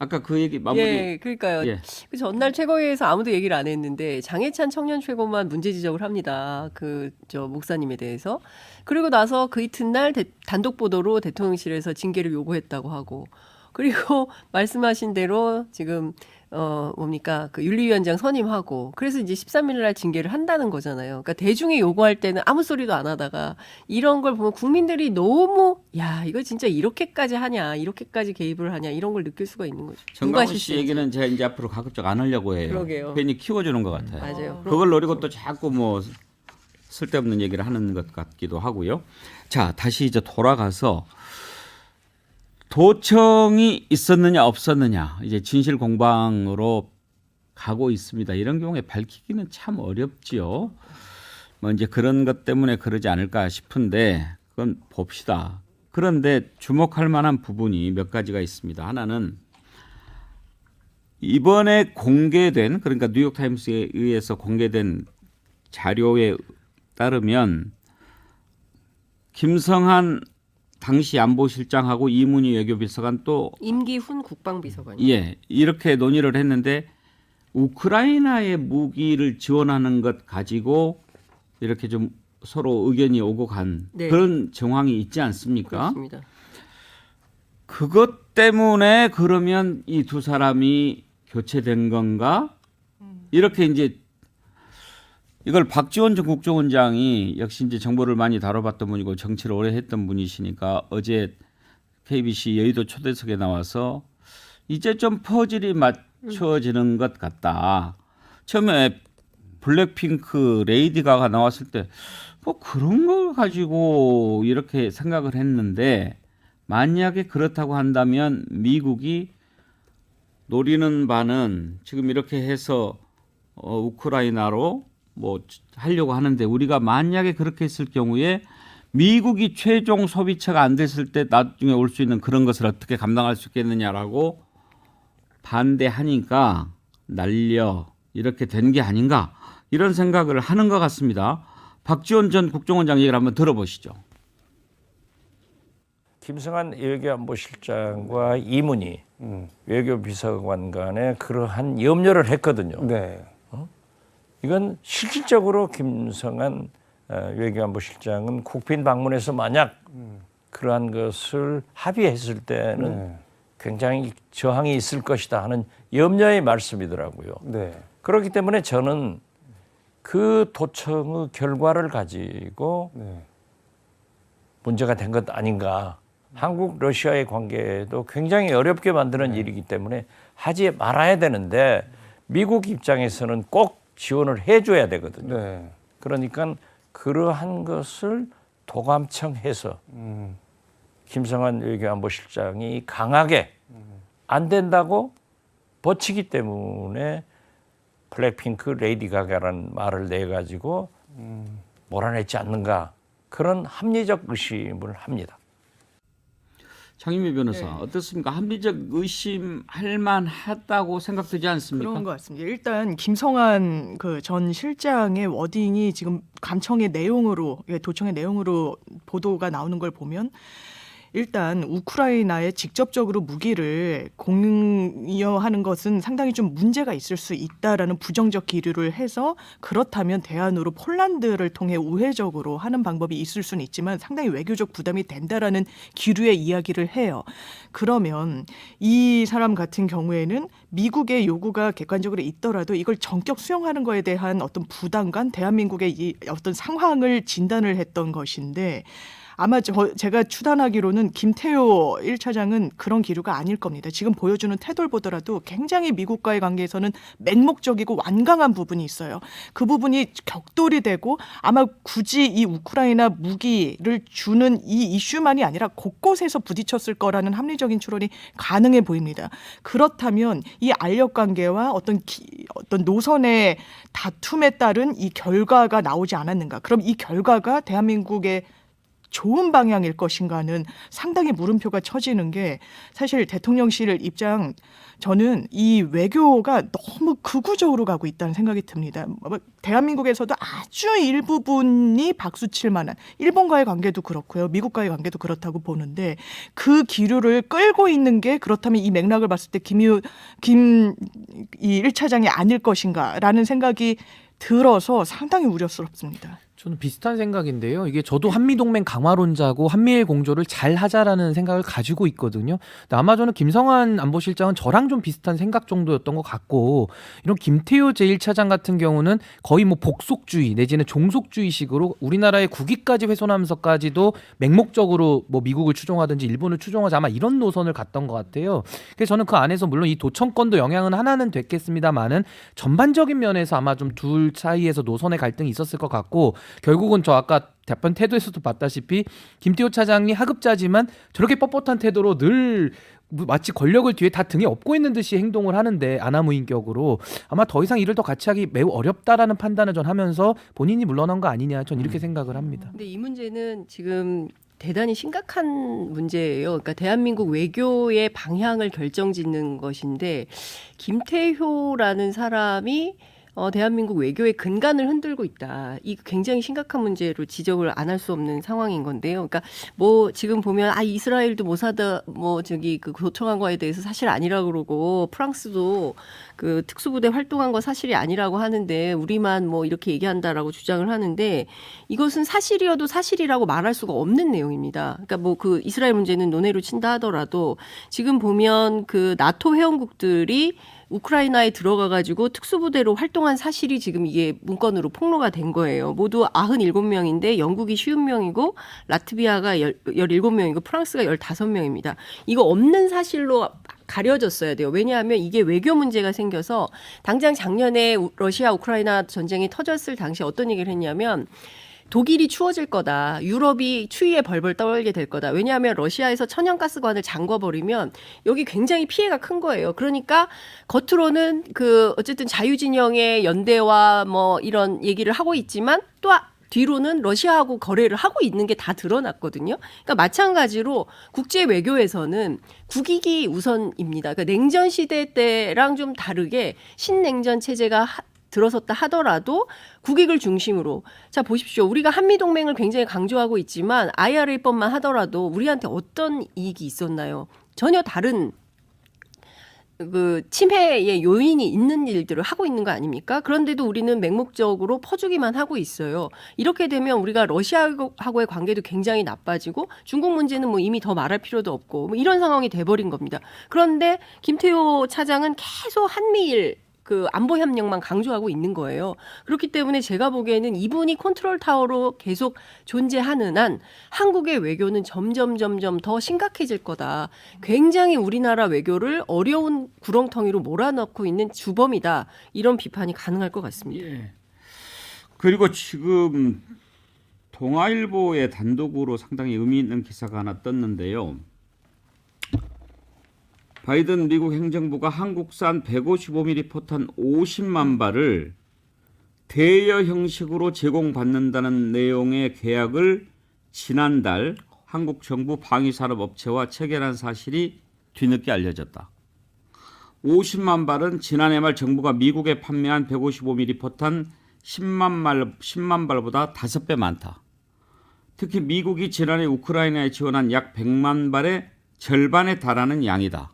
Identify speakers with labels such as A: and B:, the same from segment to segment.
A: 아까 그 얘기 마무리.
B: 예, 그러니까요.
A: 예.
B: 그 전날 최고위에서 아무도 얘기를 안 했는데 장해찬 청년 최고만 문제 지적을 합니다. 그 저 목사님에 대해서. 그리고 나서 그 이튿날 단독 보도로 대통령실에서 징계를 요구했다고 하고. 그리고 말씀하신 대로 지금 뭡니까 그 윤리위원장 선임하고 그래서 이제 13일 날 징계를 한다는 거잖아요. 그러니까 대중이 요구할 때는 아무 소리도 안 하다가 이런 걸 보면 국민들이 너무 야 이거 진짜 이렇게까지 하냐 이렇게까지 개입을 하냐 이런 걸 느낄 수가 있는 거죠. 누가
A: 정강훈 씨
B: 실수인지.
A: 얘기는 제가 이제 앞으로 가급적 안 하려고 해요.
B: 그러게요.
A: 괜히 키워주는 것 같아요.
B: 맞아요.
A: 그걸 노리고 또 자꾸 뭐 쓸데없는 얘기를 하는 것 같기도 하고요. 자, 다시 이제 돌아가서 도청이 있었느냐 없었느냐 이제 진실 공방으로 가고 있습니다. 이런 경우에 밝히기는 참 어렵지요. 뭐 이제 그런 것 때문에 그러지 않을까 싶은데 그건 봅시다. 그런데 주목할 만한 부분이 몇 가지가 있습니다. 하나는 이번에 공개된 그러니까 뉴욕타임스에 의해서 공개된 자료에 따르면 김성한 당시 안보실장하고 이문희 외교비서관 또
B: 임기훈 국방비서관.
A: 예, 이렇게 논의를 했는데 우크라이나의 무기를 지원하는 것 가지고 이렇게 좀 서로 의견이 오고 간
B: 네.
A: 그런 정황이 있지 않습니까?
B: 그렇습니다.
A: 그것 때문에 그러면 이 두 사람이 교체된 건가? 이렇게 이제 이걸 박지원 전 국정원장이 역시 이제 정보를 많이 다뤄봤던 분이고 정치를 오래 했던 분이시니까 어제 KBC 여의도 초대석에 나와서 이제 좀 퍼즐이 맞춰지는 것 같다. 처음에 블랙핑크 레이디 가가 나왔을 때 뭐 그런 걸 가지고 이렇게 생각을 했는데 만약에 그렇다고 한다면 미국이 노리는 바는 지금 이렇게 해서 우크라이나로 뭐 하려고 하는데 우리가 만약에 그렇게 했을 경우에 미국이 최종 소비처가 안 됐을 때 나중에 올 수 있는 그런 것을 어떻게 감당할 수 있겠느냐라고 반대하니까 날려 이렇게 된 게 아닌가 이런 생각을 하는 것 같습니다. 박지원 전 국정원장 얘기를 한번 들어보시죠.
C: 김성한 외교안보실장과 이문희 외교비서관 간에 그러한 염려를 했거든요.
D: 네.
C: 이건 실질적으로 김성한 외교안보실장은 국빈 방문해서 만약 그러한 것을 합의했을 때는
D: 네.
C: 굉장히 저항이 있을 것이다 하는 염려의 말씀이더라고요.
D: 네.
C: 그렇기 때문에 저는 그 도청의 결과를 가지고
D: 네.
C: 문제가 된 것 아닌가. 한국 러시아의 관계도 굉장히 어렵게 만드는 일이기 때문에 하지 말아야 되는데 미국 입장에서는 꼭 지원을 해줘야 되거든요.
D: 네.
C: 그러니까 그러한 것을 도감청해서 김성한 외교안보실장이 강하게 안 된다고 버티기 때문에 블랙핑크 레이디 가가라는 말을 내가지고 몰아냈지 않는가 그런 합리적 의심을 합니다.
A: 장윤미 변호사
E: 네.
A: 어떻습니까? 합리적 의심할 만하다고 생각되지 않습니까?
E: 그런 것 같습니다. 일단 김성한 그 전 실장의 워딩이 지금 감청의 내용으로 도청의 내용으로 보도가 나오는 걸 보면 일단 우크라이나에 직접적으로 무기를 공여하는 것은 상당히 좀 문제가 있을 수 있다라는 부정적 기류를 해서 그렇다면 대안으로 폴란드를 통해 우회적으로 하는 방법이 있을 수는 있지만 상당히 외교적 부담이 된다라는 기류의 이야기를 해요. 그러면 이 사람 같은 경우에는 미국의 요구가 객관적으로 있더라도 이걸 전격 수용하는 거에 대한 어떤 부담감, 대한민국의 이 어떤 상황을 진단을 했던 것인데 아마 제가 추단하기로는 김태효 1차장은 그런 기류가 아닐 겁니다. 지금 보여주는 태도를 보더라도 굉장히 미국과의 관계에서는 맹목적이고 완강한 부분이 있어요. 그 부분이 격돌이 되고 아마 굳이 이 우크라이나 무기를 주는 이 이슈만이 아니라 곳곳에서 부딪혔을 거라는 합리적인 추론이 가능해 보입니다. 그렇다면 이 알력 관계와 어떤 노선의 다툼에 따른 이 결과가 나오지 않았는가. 그럼 이 결과가 대한민국의 좋은 방향일 것인가는 상당히 물음표가 쳐지는 게 사실 대통령실 입장 저는 이 외교가 너무 극우적으로 가고 있다는 생각이 듭니다. 대한민국에서도 아주 일부분이 박수칠 만한 일본과의 관계도 그렇고요. 미국과의 관계도 그렇다고 보는데 그 기류를 끌고 있는 게 그렇다면 이 맥락을 봤을 때 김이 1차장이 아닐 것인가라는 생각이 들어서 상당히 우려스럽습니다.
D: 저는 비슷한 생각인데요. 이게 저도 한미동맹 강화론자고 한미일 공조를 잘 하자라는 생각을 가지고 있거든요. 근데 아마 저는 김성한 안보실장은 저랑 좀 비슷한 생각 정도였던 것 같고, 이런 김태효 제1차장 같은 경우는 거의 뭐 복속주의 내지는 종속주의식으로 우리나라의 국위까지 훼손하면서까지도 맹목적으로 뭐 미국을 추종하든지 일본을 추종하자 아마 이런 노선을 갔던 것 같아요. 그래서 저는 그 안에서 물론 이 도청권도 영향은 하나는 됐겠습니다만은 전반적인 면에서 아마 좀 둘 사이에서 노선의 갈등이 있었을 것 같고, 결국은 저 아까 답변 태도에서도 봤다시피 김태호 차장이 하급자지만 저렇게 뻣뻣한 태도로 늘 마치 권력을 뒤에 다 등에 업고 있는 듯이 행동을 하는데 아나무인격으로 아마 더 이상 일을 더 같이 하기 매우 어렵다라는 판단을 전 하면서 본인이 물러난 거 아니냐 전 이렇게 생각을 합니다.
B: 근데 이 문제는 지금 대단히 심각한 문제예요. 그러니까 대한민국 외교의 방향을 결정짓는 것인데 김태효라는 사람이 대한민국 외교의 근간을 흔들고 있다. 이 굉장히 심각한 문제로 지적을 안 할 수 없는 상황인 건데요. 그러니까 뭐 지금 보면 이스라엘도 모사드 그 도청한 거에 대해서 사실 아니라고 그러고 프랑스도 그 특수부대 활동한 거 사실이 아니라고 하는데 우리만 뭐 이렇게 얘기한다라고 주장을 하는데 이것은 사실이어도 사실이라고 말할 수가 없는 내용입니다. 그러니까 뭐 그 이스라엘 문제는 논외로 친다 하더라도 지금 보면 그 나토 회원국들이 우크라이나에 들어가가지고 특수부대로 활동한 사실이 지금 이게 문건으로 폭로가 된 거예요. 모두 97명인데 영국이 50명이고 라트비아가 17명이고 프랑스가 15명입니다. 이거 없는 사실로 가려졌어야 돼요. 왜냐하면 이게 외교 문제가 생겨서 당장 작년에 러시아 우크라이나 전쟁이 터졌을 당시 어떤 얘기를 했냐면 독일이 추워질 거다. 유럽이 추위에 벌벌 떨게 될 거다. 왜냐하면 러시아에서 천연가스관을 잠궈버리면 여기 굉장히 피해가 큰 거예요. 그러니까 겉으로는 그 어쨌든 자유진영의 연대와 뭐 이런 얘기를 하고 있지만 또 뒤로는 러시아하고 거래를 하고 있는 게 다 드러났거든요. 그러니까 마찬가지로 국제 외교에서는 국익이 우선입니다. 그러니까 냉전 시대 때랑 좀 다르게 신냉전 체제가 들어섰다 하더라도 국익을 중심으로 자 보십시오. 우리가 한미동맹을 굉장히 강조하고 있지만 IRA법만 하더라도 우리한테 어떤 이익이 있었나요? 전혀 다른 그 침해의 요인이 있는 일들을 하고 있는 거 아닙니까? 그런데도 우리는 맹목적으로 퍼주기만 하고 있어요. 이렇게 되면 우리가 러시아하고의 관계도 굉장히 나빠지고 중국 문제는 뭐 이미 더 말할 필요도 없고 뭐 이런 상황이 돼버린 겁니다. 그런데 김태효 차장은 계속 한미일 그 안보 협력만 강조하고 있는 거예요. 그렇기 때문에 제가 보기에는 이분이 컨트롤 타워로 계속 존재하는 한 한국의 외교는 점점 더 심각해질 거다. 굉장히 우리나라 외교를 어려운 구렁텅이로 몰아넣고 있는 주범이다. 이런 비판이 가능할 것 같습니다.
A: 예. 그리고 지금 동아일보의 단독으로 상당히 의미 있는 기사가 하나 떴는데요. 바이든 미국 행정부가 한국산 155mm 포탄 50만 발을 대여 형식으로 제공받는다는 내용의 계약을 지난달 한국 정부 방위산업업체와 체결한 사실이 뒤늦게 알려졌다. 50만 발은 지난해 말 정부가 미국에 판매한 155mm 포탄 10만 발보다 5배 많다. 특히 미국이 지난해 우크라이나에 지원한 약 100만 발의 절반에 달하는 양이다.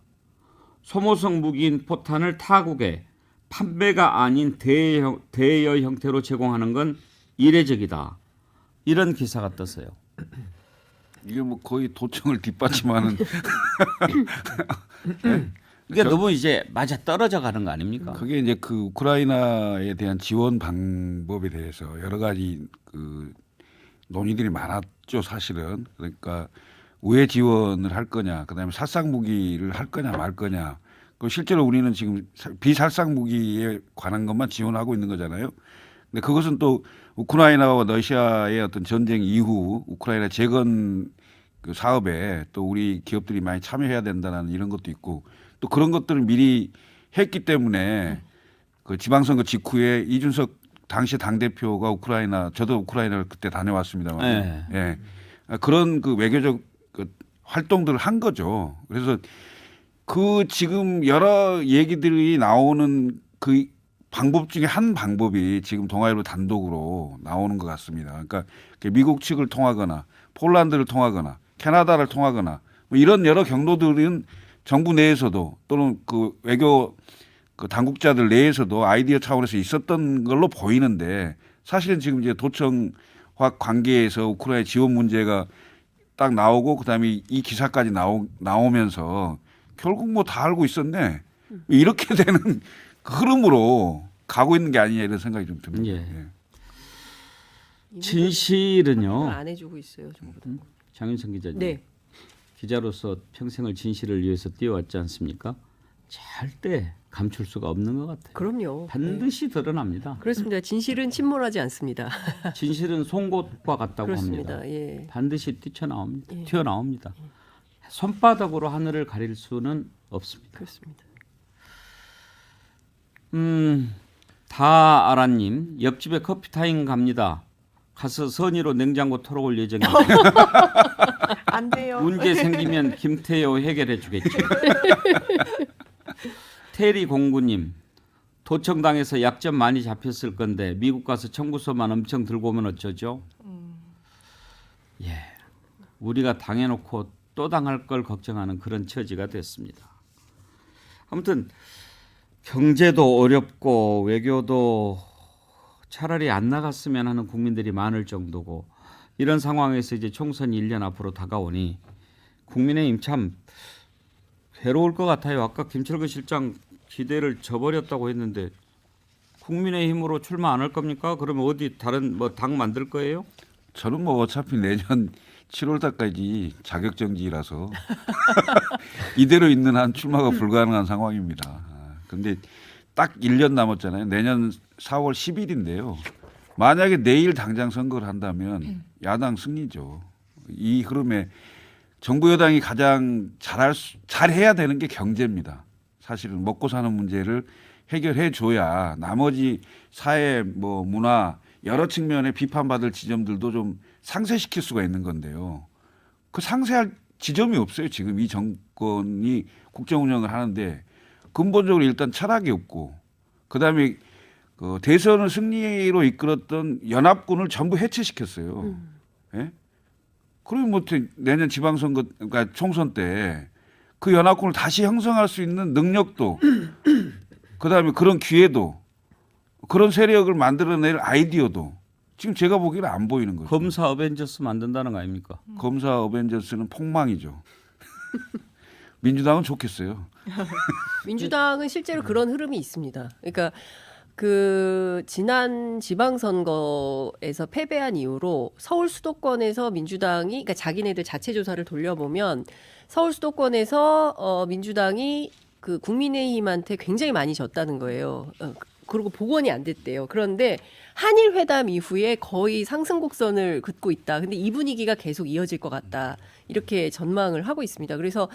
A: 소모성 무기인 포탄을 타국에 판매가 아닌 대여 형태로 제공하는 건 이례적이다. 이런 기사가 떴어요.
F: 이게 뭐 거의 도청을 뒷받침하는.
A: 이게 너무 이제 맞아 떨어져 가는 거 아닙니까?
F: 그게 이제 그 우크라이나에 대한 지원 방법에 대해서 여러 가지 그 논의들이 많았죠, 사실은. 그러니까 우회 지원을 할 거냐, 그다음에 살상 무기를 할 거냐 말 거냐. 그 실제로 우리는 지금 비살상 무기에 관한 것만 지원하고 있는 거잖아요. 근데 그것은 또 우크라이나와 러시아의 어떤 전쟁 이후 우크라이나 재건 그 사업에 또 우리 기업들이 많이 참여해야 된다는 이런 것도 있고 또 그런 것들을 미리 했기 때문에 그 지방선거 직후에 이준석 당시 당대표가 우크라이나, 저도 우크라이나를 그때 다녀왔습니다만,
A: 네.
F: 예. 그런 그 외교적 그 활동들을 한 거죠. 그래서 그 지금 여러 얘기들이 나오는 그 방법 중에 한 방법이 지금 동아일보 단독으로 나오는 것 같습니다. 그러니까 미국 측을 통하거나 폴란드를 통하거나 캐나다를 통하거나 뭐 이런 여러 경로들은 정부 내에서도 또는 그 외교 그 당국자들 내에서도 아이디어 차원에서 있었던 걸로 보이는데 사실은 지금 이제 도청과 관계에서 우크라이나 지원 문제가 딱 나오고 그다음에 이 기사까지 나오면서 결국 뭐 다 알고 있었네. 이렇게 되는 흐름으로 가고 있는 게 아니냐 이런 생각이 좀 듭니다.
A: 예.
F: 예.
A: 진실은요.
B: 안 해주고 있어요. 전부 다.
A: 장윤성 기자님.
B: 네.
A: 기자로서 평생을 진실을 위해서 뛰어왔지 않습니까? 절대 감출 수가 없는 것 같아요.
B: 그럼요.
A: 반드시 드러납니다.
B: 그렇습니다. 진실은 침몰하지 않습니다.
A: 진실은 송곳과 같다고
B: 그렇습니다.
A: 합니다.
B: 예.
A: 반드시 튀어나옵니다. 손바닥으로 하늘을 가릴 수는 없습니다.
B: 그렇습니다.
A: 다아라님 옆집에 커피 타임 갑니다. 가서 선의로 냉장고 털어올 예정입니다.
E: 안 돼요.
A: 문제 생기면 김태효 해결해 주겠죠. 테리 공구님 도청당해서 약점 많이 잡혔을 건데 미국 가서 청구서만 엄청 들고 오면 어쩌죠? 예, 우리가 당해놓고 또 당할 걸 걱정하는 그런 처지가 됐습니다. 아무튼 경제도 어렵고 외교도 차라리 안 나갔으면 하는 국민들이 많을 정도고 이런 상황에서 이제 총선이 1년 앞으로 다가오니 국민의힘 참 괴로울 것 같아요. 아까 김철근 실장 기대를 저버렸다고 했는데 국민의힘으로 출마 안 할 겁니까? 그러면 어디 다른 뭐 당 만들 거예요?
F: 저는 뭐 어차피 내년 7월 달까지 자격정지라서 이대로 있는 한 출마가 불가능한 상황입니다. 그런데 딱 1년 남았잖아요. 내년 4월 10일인데요. 만약에 내일 당장 선거를 한다면 야당 승리죠. 이 흐름에 정부 여당이 가장 잘해야 되는 게 경제입니다. 사실은 먹고 사는 문제를 해결해 줘야 나머지 사회 뭐 문화 여러 측면에 비판받을 지점들도 좀 상쇄시킬 수가 있는 건데요. 그 상쇄할 지점이 없어요. 지금 이 정권이 국정 운영을 하는데 근본적으로 일단 철학이 없고 그다음에 그 대선을 승리로 이끌었던 연합군을 전부 해체시켰어요. 예? 그러면 뭐 내년 지방선거 그러니까 총선 때 그 연합군을 다시 형성할 수 있는 능력도 그다음에 그런 기회도 그런 세력을 만들어낼 아이디어도 지금 제가 보기에는 안 보이는 거죠.
A: 검사 어벤져스 만든다는 거 아닙니까?
F: 검사 어벤져스는 폭망이죠. 민주당은 좋겠어요.
B: 민주당은 실제로 그런 흐름이 있습니다. 그러니까 그 지난 지방선거에서 패배한 이후로 서울 수도권에서 민주당이 그러니까 자기네들 자체 조사를 돌려보면 서울 수도권에서 민주당이 그 국민의힘한테 굉장히 많이 졌다는 거예요. 그리고 복원이 안 됐대요. 그런데 한일 회담 이후에 거의 상승 곡선을 긋고 있다. 근데 이 분위기가 계속 이어질 것 같다. 이렇게 전망을 하고 있습니다. 그래서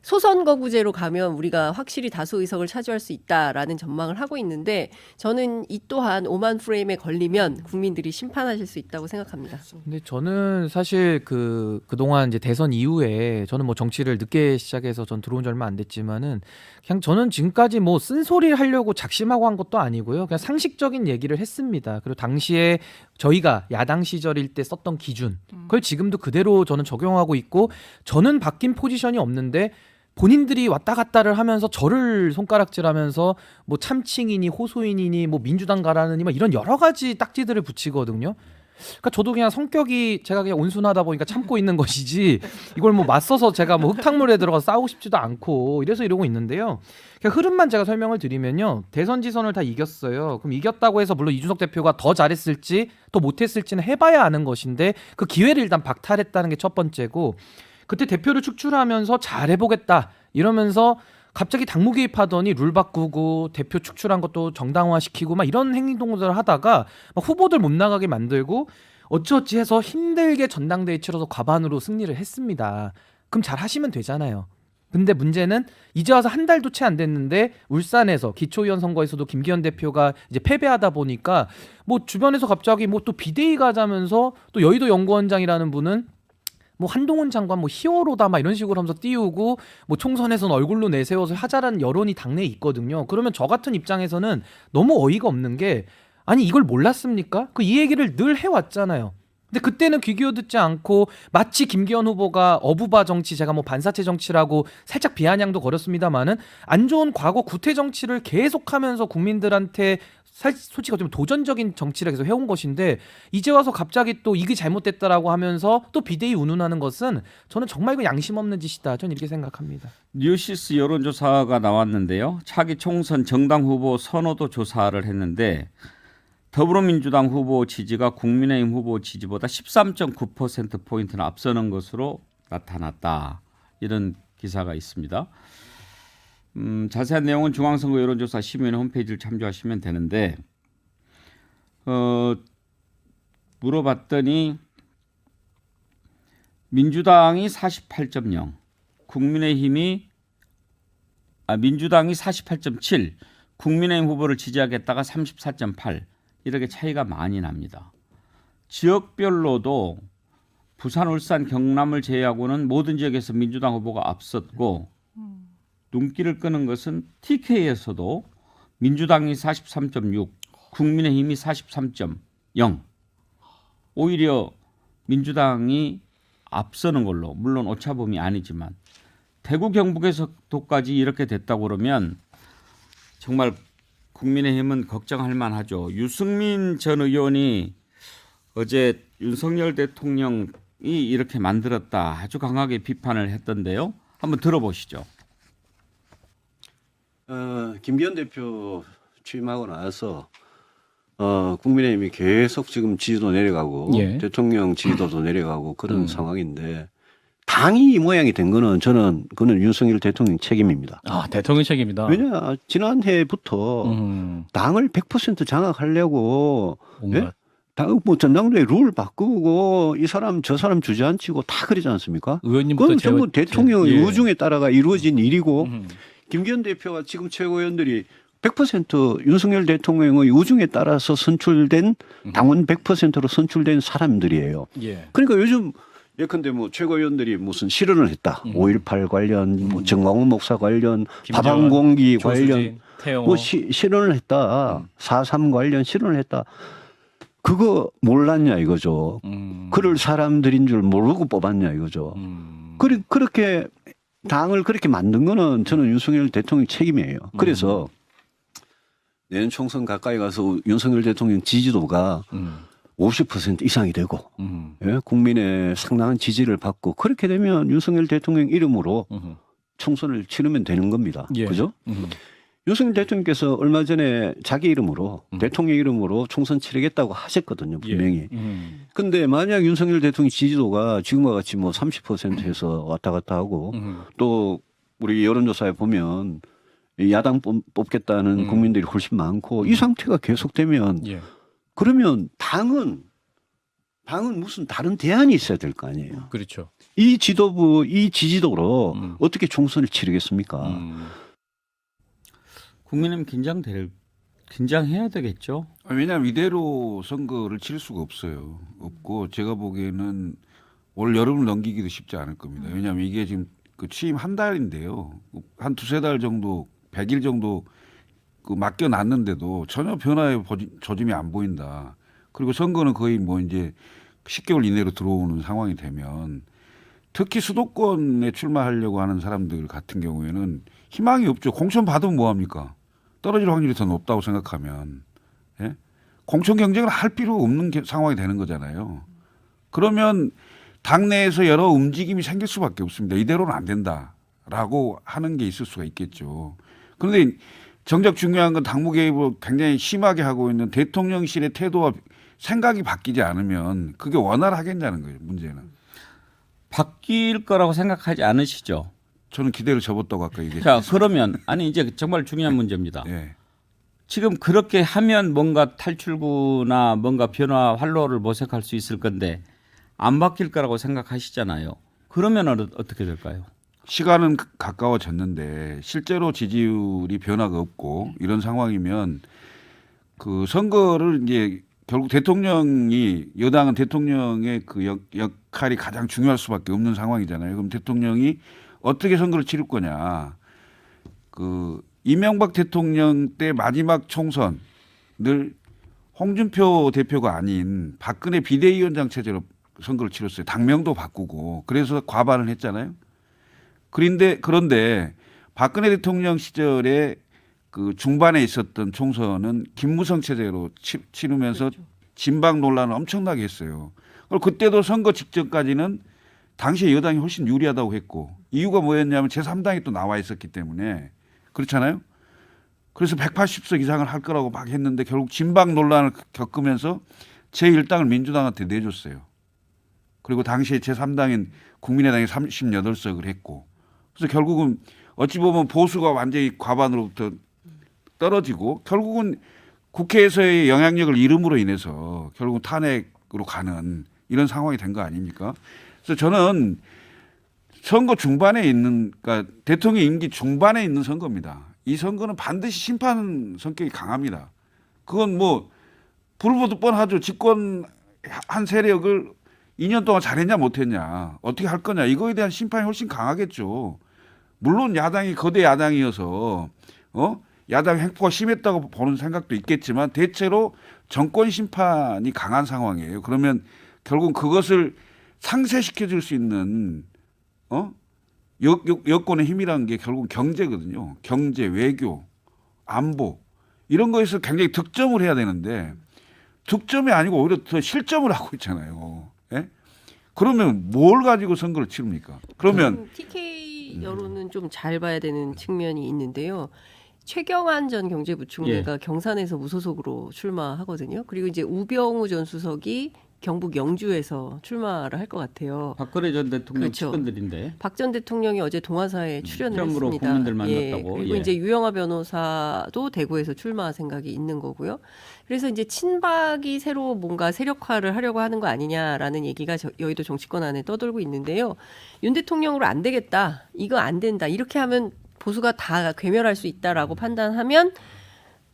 B: 소선거구제로 가면 우리가 확실히 다수 의석을 차지할 수 있다라는 전망을 하고 있는데 저는 이 또한 5만 프레임에 걸리면 국민들이 심판하실 수 있다고 생각합니다.
D: 근데 저는 사실 그동안 이제 대선 이후에 저는 뭐 정치를 늦게 시작해서 전 들어온 지 얼마 안 됐지만은 그냥 저는 지금까지 뭐 쓴소리를 하려고 작심하고 한 것도 아니고요. 그냥 상식적인 얘기를 했습니다. 그리고 당시에 저희가 야당 시절일 때 썼던 기준 그걸 지금도 그대로 저는 적용하고 있고 저는 바뀐 포지션이 없는데 본인들이 왔다 갔다를 하면서 저를 손가락질하면서 뭐 참칭이니 호소인이니 뭐 민주당 가라느니 막 이런 여러 가지 딱지들을 붙이거든요. 그러니까 저도 그냥 성격이 제가 그냥 온순하다 보니까 참고 있는 것이지 이걸 뭐 맞서서 제가 뭐 흙탕물에 들어가 싸우고 싶지도 않고 이래서 이러고 있는데요. 그러니까 흐름만 제가 설명을 드리면요. 대선 지선을 다 이겼어요. 그럼 이겼다고 해서 물론 이준석 대표가 더 잘했을지 더 못했을지는 해봐야 아는 것인데 그 기회를 일단 박탈했다는 게 첫 번째고 그때 대표를 축출하면서 잘해보겠다 이러면서 갑자기 당무 개입하더니 룰 바꾸고 대표 축출한 것도 정당화시키고 막 이런 행동들을 하다가 막 후보들 못 나가게 만들고 어찌어찌 해서 힘들게 전당대회 치러서 과반으로 승리를 했습니다. 그럼 잘 하시면 되잖아요. 근데 문제는 이제 와서 한 달도 채 안 됐는데 울산에서 기초의원 선거에서도 김기현 대표가 이제 패배하다 보니까 뭐 주변에서 갑자기 뭐 또 비대위 가자면서 또 여의도 연구원장이라는 분은 뭐 한동훈 장관 뭐 히어로다 막 이런 식으로 하면서 띄우고 뭐 총선에서는 얼굴로 내세워서 하자라는 여론이 당내에 있거든요. 그러면 저 같은 입장에서는 너무 어이가 없는 게 아니 이걸 몰랐습니까? 그 이 얘기를 늘 해왔잖아요. 근데 그때는 귀 기어 듣지 않고 마치 김기현 후보가 어부바 정치 제가 뭐 반사체 정치라고 살짝 비아냥도 거렸습니다만은 안 좋은 과거 구태 정치를 계속하면서 국민들한테 솔직히 좀 도전적인 정치를 계속 해온 것인데 이제 와서 갑자기 또 이게 잘못됐다라고 하면서 또 비대위 운운하는 것은 저는 정말 이거 양심 없는 짓이다. 저는 이렇게 생각합니다.
A: 뉴시스 여론조사가 나왔는데요. 차기 총선 정당 후보 선호도 조사를 했는데 더불어민주당 후보 지지가 국민의힘 후보 지지보다 13.9%포인트나 앞서는 것으로 나타났다. 이런 기사가 있습니다. 자세한 내용은 중앙선거 여론조사 시민회 홈페이지를 참조하시면 되는데 물어봤더니 민주당이 48.0, 민주당이 48.7, 국민의힘 후보를 지지하겠다가 34.8 이렇게 차이가 많이 납니다. 지역별로도 부산, 울산, 경남을 제외하고는 모든 지역에서 민주당 후보가 앞섰고 눈길을 끄는 것은 TK에서도 민주당이 43.6, 국민의힘이 43.0 오히려 민주당이 앞서는 걸로 물론 오차범위 아니지만 대구 경북에서도까지 이렇게 됐다고 그러면 정말 국민의힘은 걱정할 만하죠. 유승민 전 의원이 어제 윤석열 대통령이 이렇게 만들었다 아주 강하게 비판을 했던데요. 한번 들어보시죠.
G: 김기현 대표 취임하고 나서 국민의힘이 계속 지금 지지도 내려가고
C: 예.
G: 대통령 지지도도 내려가고 그런 상황인데 당이 이 모양이 된 거는 저는 그는 윤석열 대통령 책임입니다.
C: 아, 대통령 책임이다.
G: 왜냐 지난해부터 당을 100% 장악하려고
C: 뭔가.
G: 뭐 전당대회 룰 바꾸고 이 사람 저 사람 주저앉히고 다 그러지 않습니까?
C: 의원님부터
G: 그건 전부 대통령의
C: 예.
G: 우중에 따라가 이루어진 일이고 김기현 대표와 지금 최고위원들이 100% 윤석열 대통령의 우중에 따라서 선출된 당원 100%로 선출된 사람들이에요.
C: 예.
G: 그러니까 요즘 예컨대 뭐 최고위원들이 무슨 실언을 했다. 5.18 관련, 뭐 정광훈 목사 관련, 밥안공기 관련,
C: 태영호.
G: 뭐 실언을 했다. 4.3 관련 실언을 했다. 그거 몰랐냐 이거죠. 그럴 사람들인 줄 모르고 뽑았냐 이거죠. 그렇게 당을 그렇게 만든 거는 저는 윤석열 대통령 책임이에요. 그래서 내년 총선 가까이 가서 윤석열 대통령 지지도가 50% 이상이 되고 예? 국민의 상당한 지지를 받고 그렇게 되면 윤석열 대통령 이름으로 총선을 치르면 되는 겁니다.
C: 예.
G: 그죠? 윤석열 대통령께서 얼마 전에 자기 이름으로 대통령 이름으로 총선 치르겠다고 하셨거든요. 분명히. 근데 만약 윤석열 대통령 지지도가 지금과 같이 뭐 30%에서 왔다 갔다 하고 또 우리 여론조사에 보면 야당 뽑겠다는 국민들이 훨씬 많고 이 상태가 계속되면
C: 예.
G: 그러면 당은 무슨 다른 대안이 있어야 될 거 아니에요.
C: 그렇죠.
G: 이 지도부, 이 지지도로 어떻게 총선을 치르겠습니까?
A: 국민의힘 긴장해야 되겠죠.
F: 왜냐하면 이대로 선거를 치를 수가 없고 제가 보기에는 올 여름을 넘기기도 쉽지 않을 겁니다. 왜냐하면 이게 지금 그 취임 한 달인데요. 한 두세 달 정도 100일 정도 그 맡겨놨는데도 전혀 변화의 조짐이 안 보인다. 그리고 선거는 거의 뭐 이제 10개월 이내로 들어오는 상황이 되면 특히 수도권에 출마하려고 하는 사람들 같은 경우에는 희망이 없죠. 공천 받으면 뭐합니까? 떨어질 확률이 더 높다고 생각하면 예? 공천 경쟁을 할 필요 없는 상황이 되는 거잖아요. 그러면 당내에서 여러 움직임이 생길 수밖에 없습니다. 이대로는 안 된다라고 하는 게 있을 수가 있겠죠. 그런데 정작 중요한 건 당무 개입을 굉장히 심하게 하고 있는 대통령실의 태도와 생각이 바뀌지 않으면 그게 원활하겠냐는 거예요. 문제는.
A: 바뀔 거라고 생각하지 않으시죠?
F: 저는 기대를 접었다고 아까 얘기했죠.
A: 자, 그러면 아니 이제 정말 중요한 문제입니다.
F: 예.
A: 지금 그렇게 하면 뭔가 탈출구나 뭔가 변화 활로를 모색할 수 있을 건데 안 바뀔 거라고 생각하시잖아요. 그러면 어떻게 될까요?
F: 시간은 가까워졌는데 실제로 지지율이 변화가 없고 이런 상황이면 그 선거를 이제 결국 대통령이 여당은 대통령의 그 역할이 가장 중요할 수밖에 없는 상황이잖아요. 그럼 대통령이 어떻게 선거를 치를 거냐. 그 이명박 대통령 때 마지막 총선 늘 홍준표 대표가 아닌 박근혜 비대위원장 체제로 선거를 치렀어요. 당명도 바꾸고 그래서 과반을 했잖아요. 그런데 박근혜 대통령 시절에 그 중반에 있었던 총선은 김무성 체제로 치르면서 진박 논란을 엄청나게 했어요. 그때도 선거 직전까지는 당시에 여당이 훨씬 유리하다고 했고 이유가 뭐였냐면 제3당이 또 나와 있었기 때문에 그렇잖아요. 그래서 180석 이상을 할 거라고 막 했는데 결국 진박 논란을 겪으면서 제1당을 민주당한테 내줬어요. 그리고 당시에 제3당인 국민의당이 38석을 했고 그래서 결국은 어찌 보면 보수가 완전히 과반으로부터 떨어지고 결국은 국회에서의 영향력을 잃음으로 인해서 결국은 탄핵으로 가는 이런 상황이 된 거 아닙니까? 그래서 저는 선거 중반에 있는 그러니까 대통령 임기 중반에 있는 선거입니다. 이 선거는 반드시 심판 성격이 강합니다. 그건 뭐 불보듯 뻔하죠. 집권한 세력을 2년 동안 잘했냐 못했냐 어떻게 할 거냐 이거에 대한 심판이 훨씬 강하겠죠. 물론 야당이 거대 야당이어서 야당 횡포가 심했다고 보는 생각도 있겠지만 대체로 정권 심판이 강한 상황이에요. 그러면 결국 그것을 상쇄시켜 줄 수 있는 여권의 힘이라는 게 결국 경제거든요. 경제, 외교, 안보 이런 거에서 굉장히 득점을 해야 되는데 득점이 아니고 오히려 더 실점을 하고 있잖아요. 예? 그러면 뭘 가지고 선거를 치릅니까? 그러면
B: TK 여론은 좀 잘 봐야 되는 측면이 있는데요. 최경환 전 경제부총리가 경산에서 무소속으로 출마하거든요. 그리고 이제 우병우 전 수석이 경북 영주에서 출마를 할 것 같아요.
A: 박근혜 전 대통령
B: 그렇죠.
A: 측근들인데
B: 박 전 대통령이 어제 동아사에 출연을
A: 처음으로
B: 했습니다.
A: 국민들 만났다고.
B: 그리고 이제 유영하 변호사도 대구에서 출마 생각이 있는 거고요. 그래서 이제 친박이 새로 뭔가 세력화를 하려고 하는 거 아니냐라는 얘기가 여의도 정치권 안에 떠돌고 있는데요. 윤 대통령으로 안 되겠다. 이거 안 된다. 이렇게 하면 보수가 다 괴멸할 수 있다라고 판단하면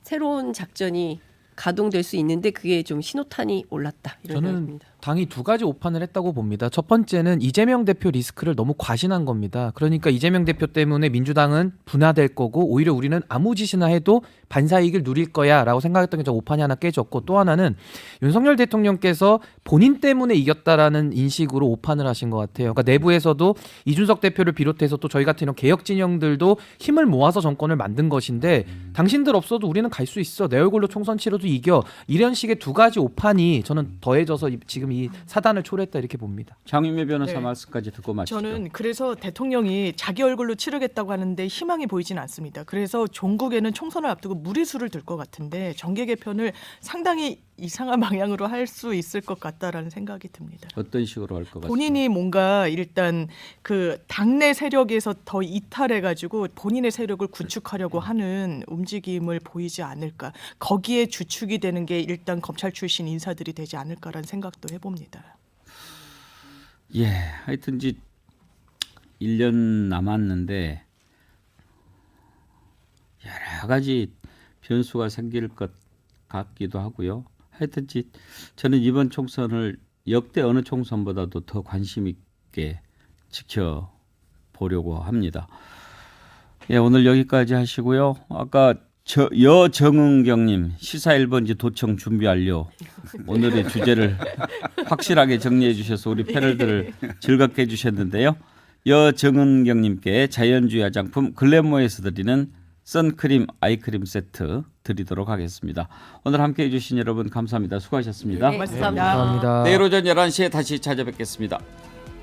B: 새로운 작전이 가동될 수 있는데 그게 좀 신호탄이 올랐다 이런
D: 저는
B: 생각입니다.
D: 당이 두 가지 오판을 했다고 봅니다. 첫 번째는 이재명 대표 리스크를 너무 과신한 겁니다. 그러니까 이재명 대표 때문에 민주당은 분화될 거고 오히려 우리는 아무 짓이나 해도 반사이익을 누릴 거야라고 생각했던 게 저 오판이 하나 깨졌고 또 하나는 윤석열 대통령께서 본인 때문에 이겼다라는 인식으로 오판을 하신 것 같아요. 그러니까 내부에서도 이준석 대표를 비롯해서 또 저희 같은 이런 개혁 진영들도 힘을 모아서 정권을 만든 것인데 당신들 없어도 우리는 갈 수 있어. 내 얼굴로 총선 치러도 이겨. 이런 식의 두 가지 오판이 저는 더해져서 지금 이 사단을 초래했다 이렇게 봅니다.
A: 장윤매 변호사
E: 네.
A: 말씀까지 듣고 마치죠.
E: 저는 그래서 대통령이 자기 얼굴로 치르겠다고 하는데 희망이 보이지는 않습니다. 그래서 종국에는 총선을 앞두고 무리수를 들 것 같은데 정계 개편을 상당히 이상한 방향으로 할 수 있을 것 같다라는 생각이 듭니다.
A: 어떤 식으로 할 것 같습니다.
E: 본인이 뭔가 일단 그 당내 세력에서 더 이탈해가지고 본인의 세력을 구축하려고 하는 움직임을 보이지 않을까. 거기에 주축이 되는 게 일단 검찰 출신 인사들이 되지 않을까라는 생각도 해봅니다.
A: 예, 하여튼 이제 1년 남았는데 여러 가지 변수가 생길 것 같기도 하고요. 하여튼 저는 이번 총선을 역대 어느 총선보다도 더 관심 있게 지켜보려고 합니다. 예, 오늘 여기까지 하시고요. 아까 여정은경님 시사 1번지 도청 준비 완료. 오늘의 주제를 확실하게 정리해 주셔서 우리 패널들을 즐겁게 해주셨는데요. 여정은경님께 자연주의 화장품 글래모에서 드리는 선크림 아이크림 세트 드리도록 하겠습니다. 오늘 함께해 주신 여러분 감사합니다. 수고하셨습니다.
B: 네, 감사합니다.
D: 감사합니다.
A: 내일 오전 11시에 다시 찾아뵙겠습니다.